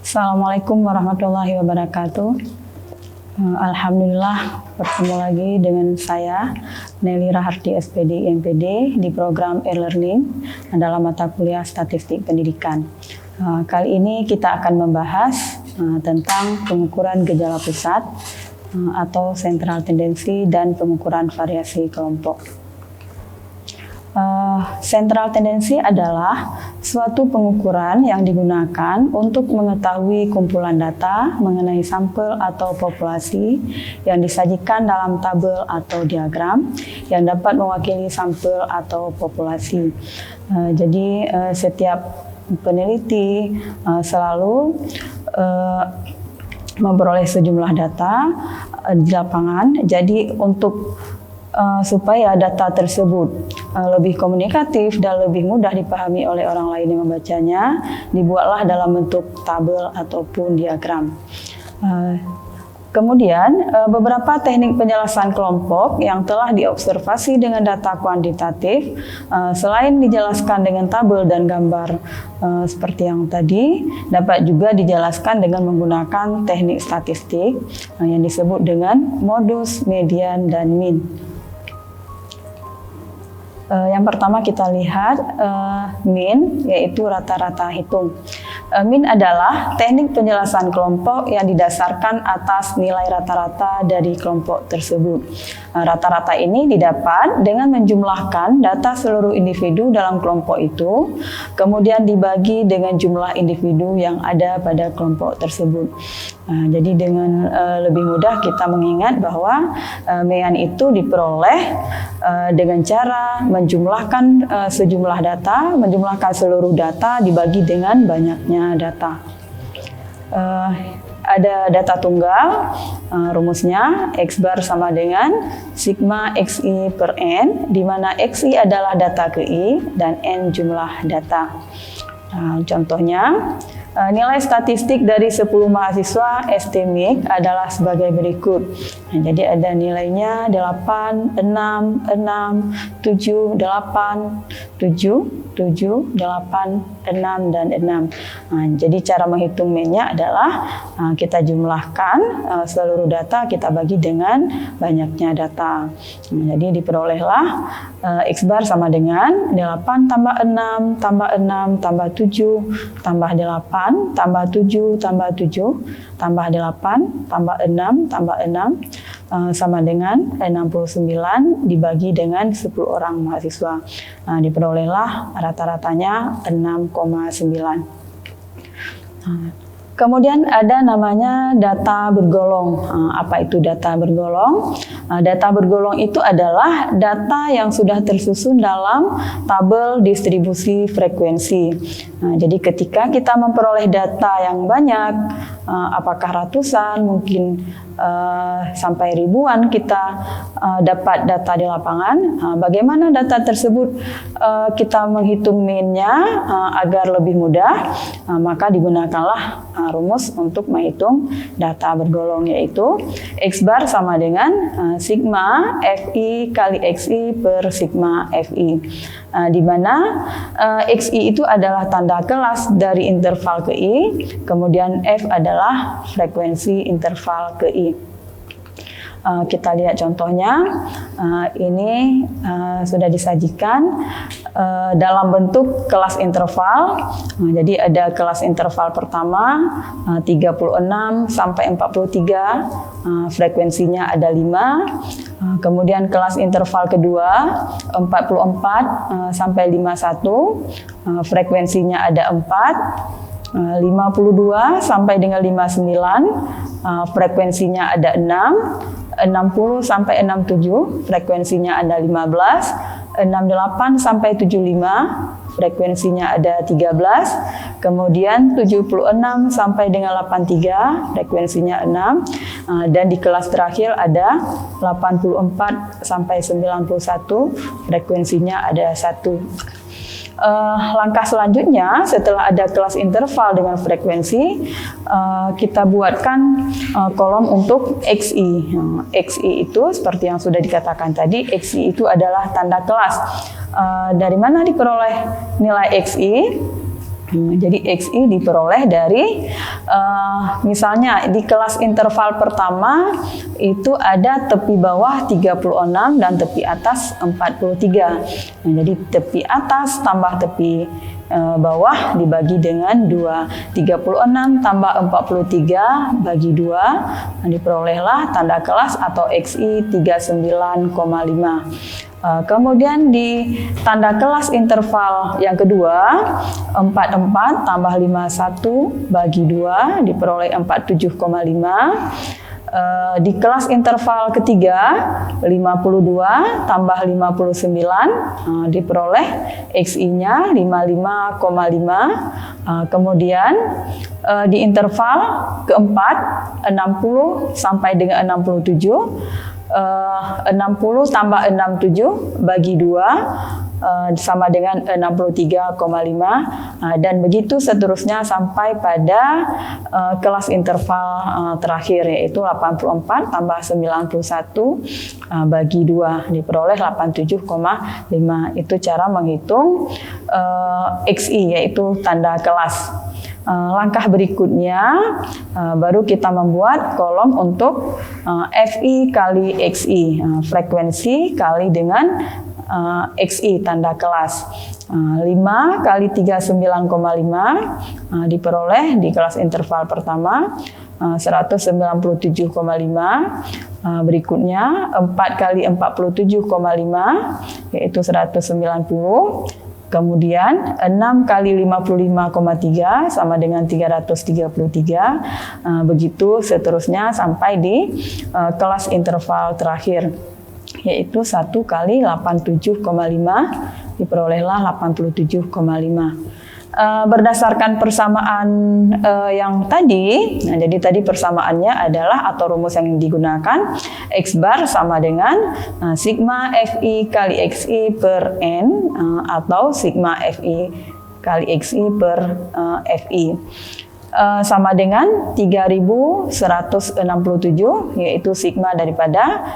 Assalamualaikum warahmatullahi wabarakatuh. Alhamdulillah bertemu lagi dengan saya Nelly Raharti SPD IMPD di program e-learning dalam mata kuliah Statistik Pendidikan. Kali ini kita akan membahas tentang pengukuran gejala pusat atau sentral tendensi dan pengukuran variasi kelompok. Sentral tendensi adalah suatu pengukuran yang digunakan untuk mengetahui kumpulan data mengenai sampel atau populasi yang disajikan dalam tabel atau diagram yang dapat mewakili sampel atau populasi. Jadi setiap peneliti selalu memperoleh sejumlah data di lapangan. Jadi untuk supaya data tersebut lebih komunikatif dan lebih mudah dipahami oleh orang lain yang membacanya, dibuatlah dalam bentuk tabel ataupun diagram. Kemudian beberapa teknik penjelasan kelompok yang telah diobservasi dengan data kuantitatif, selain dijelaskan dengan tabel dan gambar seperti yang tadi, dapat juga dijelaskan dengan menggunakan teknik statistik yang disebut dengan modus, median, dan mean. Yang pertama kita lihat mean, yaitu rata-rata hitung. Mean adalah teknik penjelasan kelompok yang didasarkan atas nilai rata-rata dari kelompok tersebut. Rata-rata ini didapat dengan menjumlahkan data seluruh individu dalam kelompok itu, kemudian dibagi dengan jumlah individu yang ada pada kelompok tersebut. Jadi dengan lebih mudah kita mengingat bahwa mean itu diperoleh dengan cara menjumlahkan sejumlah data, menjumlahkan seluruh data dibagi dengan banyaknya data. Ada data tunggal, rumusnya X bar sama dengan sigma XI per N, di mana XI adalah data ke I dan N jumlah data. Contohnya, nilai statistik dari 10 mahasiswa STMIC adalah sebagai berikut. Jadi ada nilainya 8, 6, 6, 7, 8, 7, 7, 8, 6, dan 6. Jadi cara menghitung mean-nya adalah kita jumlahkan seluruh data, kita bagi dengan banyaknya data. Jadi diperolehlah X bar sama dengan 8 tambah 6 tambah 6 tambah 7 tambah 8 tambah 7 tambah 7 tambah 8 tambah 6 tambah 6 sama dengan 69 dibagi dengan 10 orang mahasiswa. Diperolehlah rata-ratanya 6,9. Kemudian ada namanya data bergolong. Apa itu data bergolong? Data bergolong itu adalah data yang sudah tersusun dalam tabel distribusi frekuensi. Jadi ketika kita memperoleh data yang banyak, apakah ratusan, mungkin sampai ribuan kita dapat data di lapangan. Bagaimana data tersebut kita menghitung mean-nya agar lebih mudah, maka digunakanlah rumus untuk menghitung data bergolong, yaitu X bar sama dengan sigma FI kali XI per sigma FI, di mana XI itu adalah tanda kelas dari interval ke I, kemudian F adalah frekuensi interval ke I. Kita lihat contohnya, ini sudah disajikan dalam bentuk kelas interval. Jadi ada kelas interval pertama 36 sampai 43, frekuensinya ada 5. Kemudian kelas interval kedua 44 sampai 51, frekuensinya ada 4. 52 sampai dengan 59, frekuensinya ada 6. 60 sampai 67, frekuensinya ada 15. 68 sampai 75, frekuensinya ada 13. Kemudian 76 sampai dengan 83, frekuensinya 6. Dan di kelas terakhir ada 84 sampai 91, frekuensinya ada 1. Langkah selanjutnya setelah ada kelas interval dengan frekuensi, kita buatkan kolom untuk XI. XI itu seperti yang sudah dikatakan tadi, XI itu adalah tanda kelas. Dari mana diperoleh nilai XI? Jadi XI diperoleh dari misalnya di kelas interval pertama itu ada tepi bawah 36 dan tepi atas 43. Jadi tepi atas tambah tepi bawah dibagi dengan 2. 36 tambah 43 bagi 2, diperolehlah tanda kelas atau XI 39,5. Kemudian di tanda kelas interval yang kedua, 44 tambah 51 bagi 2 diperoleh 47,5. Di kelas interval ketiga, 52 tambah 59 diperoleh XI-nya 55,5. Kemudian di interval keempat, 60 sampai dengan 67, 60 tambah 67 bagi 2 sama dengan 63,5, dan begitu seterusnya sampai pada kelas interval terakhir, yaitu 84 tambah 91 bagi 2 diperoleh 87,5. Itu cara menghitung XI, yaitu tanda kelas. Langkah berikutnya baru kita membuat kolom untuk FI kali XI, frekuensi kali dengan XI tanda kelas. 5 kali 39,5 diperoleh di kelas interval pertama 197,5. Berikutnya 4 kali 47,5 yaitu 190. Kemudian 6 kali 55,3 sama dengan 333. Begitu seterusnya sampai di kelas interval terakhir, yaitu 1 kali 87,5 diperolehlah 87,5. Berdasarkan persamaan yang tadi, jadi tadi persamaannya adalah atau rumus yang digunakan X bar sama dengan sigma FI kali XI per N atau sigma FI kali XI per FI. Sama dengan 3167, yaitu sigma daripada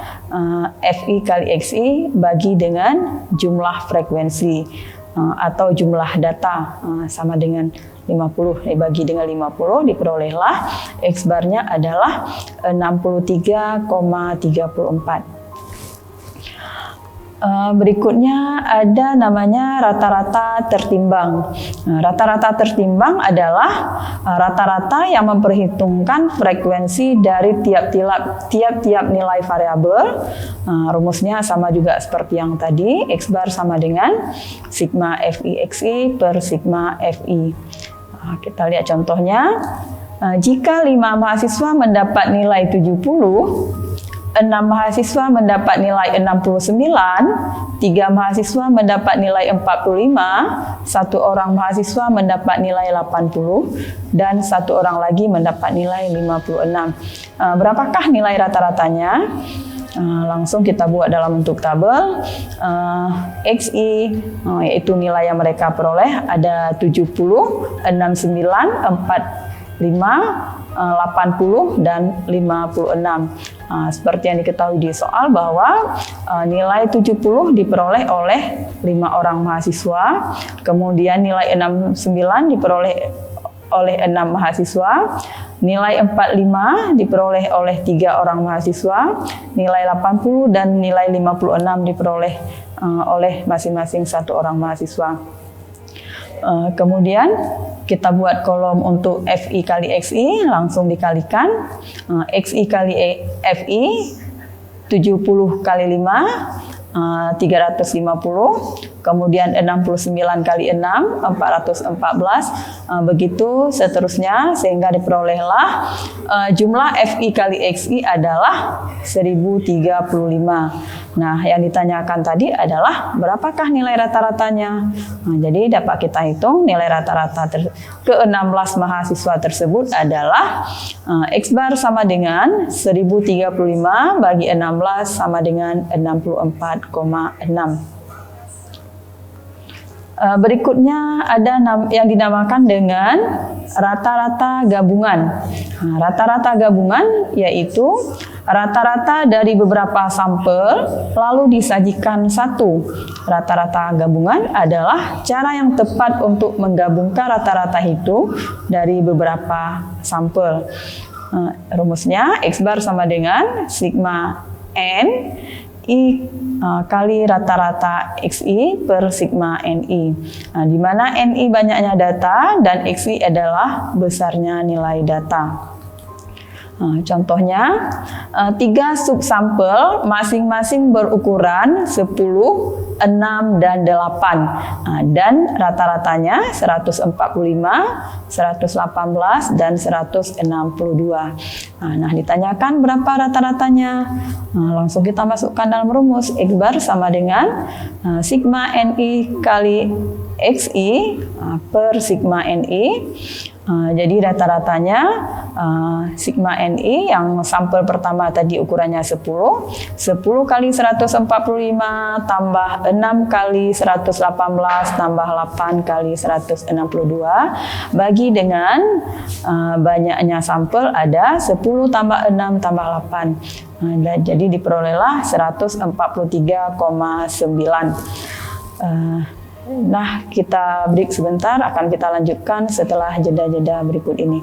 FI kali XI bagi dengan jumlah frekuensi atau jumlah data, sama dengan 50 dibagi dengan 50 diperolehlah X barnya adalah 63,34. Berikutnya ada namanya rata-rata tertimbang. Rata-rata tertimbang adalah rata-rata yang memperhitungkan frekuensi dari tiap-tiap nilai variabel. Rumusnya sama juga seperti yang tadi, X bar sama dengan sigma FI XI per sigma FI. Kita lihat contohnya. Jika 5 mahasiswa mendapat nilai 70, 6 mahasiswa mendapat nilai 69, 3 mahasiswa mendapat nilai 45, 1 orang mahasiswa mendapat nilai 80, dan 1 orang lagi mendapat nilai 56. Berapakah nilai rata-ratanya? Langsung kita buat dalam bentuk tabel. XI yaitu nilai yang mereka peroleh ada 70, 69, 45, 80 dan 56. Seperti yang diketahui di soal bahwa nilai 70 diperoleh oleh 5 orang mahasiswa, kemudian nilai 69 diperoleh oleh 6 mahasiswa, nilai 45 diperoleh oleh 3 orang mahasiswa, nilai 80 dan nilai 56 diperoleh oleh masing-masing 1 orang mahasiswa. Kemudian kita buat kolom untuk FI kali XI, langsung dikalikan. XI kali FI 70 kali 5 350, kemudian 69 kali 6 414, begitu seterusnya sehingga diperolehlah jumlah FI kali XI adalah 1035. Nah, yang ditanyakan tadi adalah berapakah nilai rata-ratanya. Jadi dapat kita hitung nilai rata-rata ke-16 mahasiswa tersebut adalah X bar sama dengan 1035 bagi 16 sama dengan 64,6. Berikutnya ada yang dinamakan dengan rata-rata gabungan. Rata-rata gabungan yaitu rata-rata dari beberapa sampel lalu disajikan satu. Rata-rata gabungan adalah cara yang tepat untuk menggabungkan rata-rata itu dari beberapa sampel. Rumusnya X bar sama dengan sigma N I kali rata-rata XI per sigma NI, di mana NI banyaknya data dan XI adalah besarnya nilai data. Contohnya, 3 subsampel masing-masing berukuran 10, 6, dan 8. Dan rata-ratanya 145, 118, dan 162. Nah, ditanyakan berapa rata-ratanya. Langsung kita masukkan dalam rumus. X bar sama dengan sigma NI kali XI per sigma NI. Jadi rata-ratanya sigma NI yang sampel pertama tadi ukurannya 10 kali 145 tambah 6 kali 118 tambah 8 kali 162 bagi dengan banyaknya sampel ada 10 tambah 6 tambah 8. Jadi diperolehlah 143,9. Nah, kita break sebentar, akan kita lanjutkan setelah jeda-jeda berikut ini.